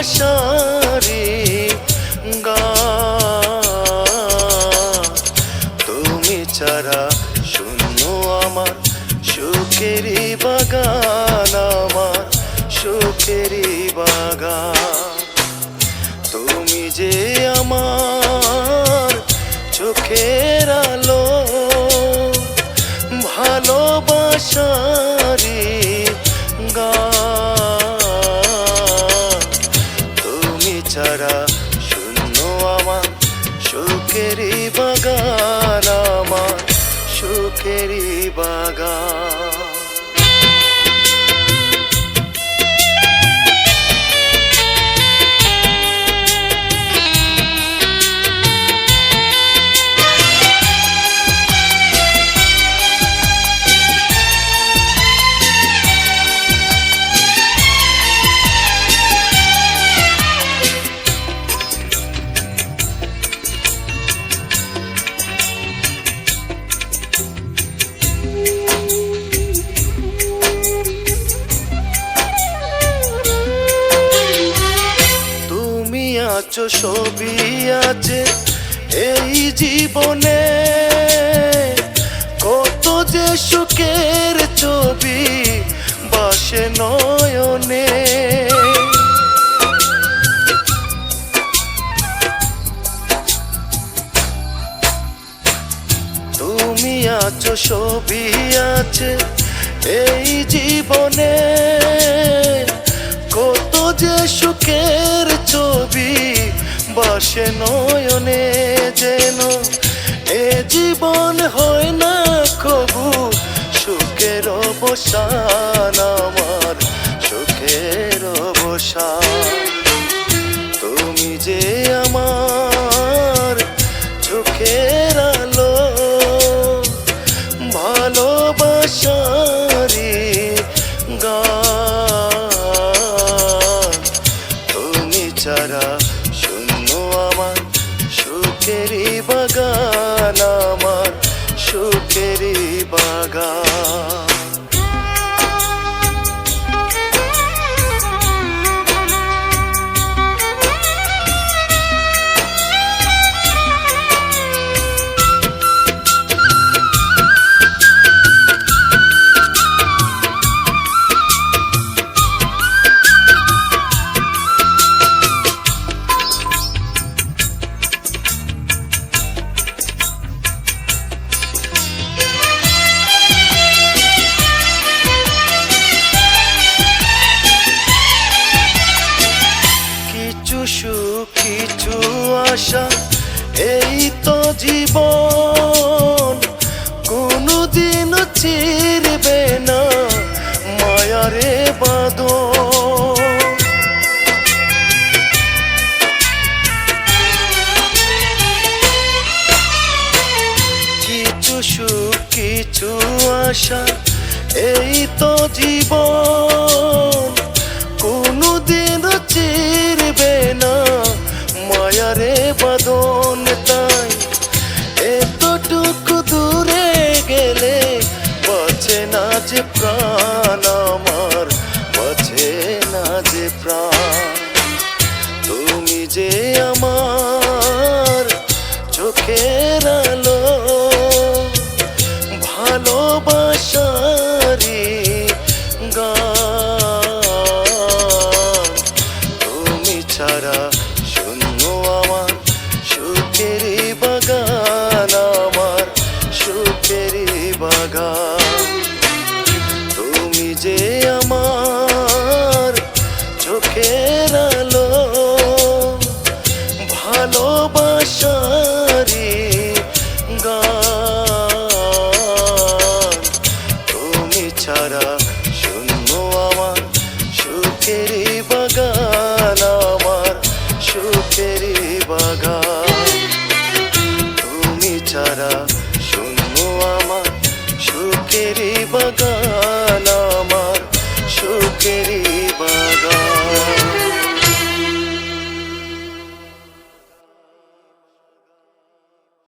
ভালোবাসারি গান। তুমি ছাড়া শূন্য আমার সুখেরই বাগান, আমার সুখেরই বাগান। তুমি যে আমার চোখের আলো, ভালোবাসারি গান। তুমি ছাড়া শূন্য আমার সুখেরই বাগান, আমার সুখেরই বাগান। আছো ছবি আছে এই জীবনে, কত যে সুখের ছবি বাসে নয়নে। তুমি আছো ছবি আছে এই জীবনে, কত যে সুখের ছবি বাসে নয়নে। যেন এ জীবন হয় না কবু সুখের অবসান, আমার সুখের অবসান। তুমি যে আমার চোখের আলো, ভালোবাসারি গান। তুমি ছাড়া শূন্য আমার সুখেরই বাগান, আমার সুখেরই বাগান। সুখ কিছু আশা এই তো জীবন, কোনদিন ছিড়বে না মায়ারে বাঁধন। কিছু সুখ কিছু আশা এই তো জীবন, কোনদিন চিরবে না মায়ারে বাঁধন। তাই এতটুকু দূরে গেলে বাঁচে না যে প্রাণ, আমার বাঁচে না যে প্রাণ। তুমি যে আমার চোখের আলো, ভালোবাসারি গান। তুমি ছাড়া শূন্য আমার সুখেরই বাগান, আমার সুখেরই বাগান। তুমি যে আমার চোখের আলো, ভালোবাসারি গান। তুমি ছাড়া শূন্য আমার সুখেরই বাগান, আমার সুখেরই বাগান। তুমি ছাড়া শূন্য আমার সুখেরই বাগান।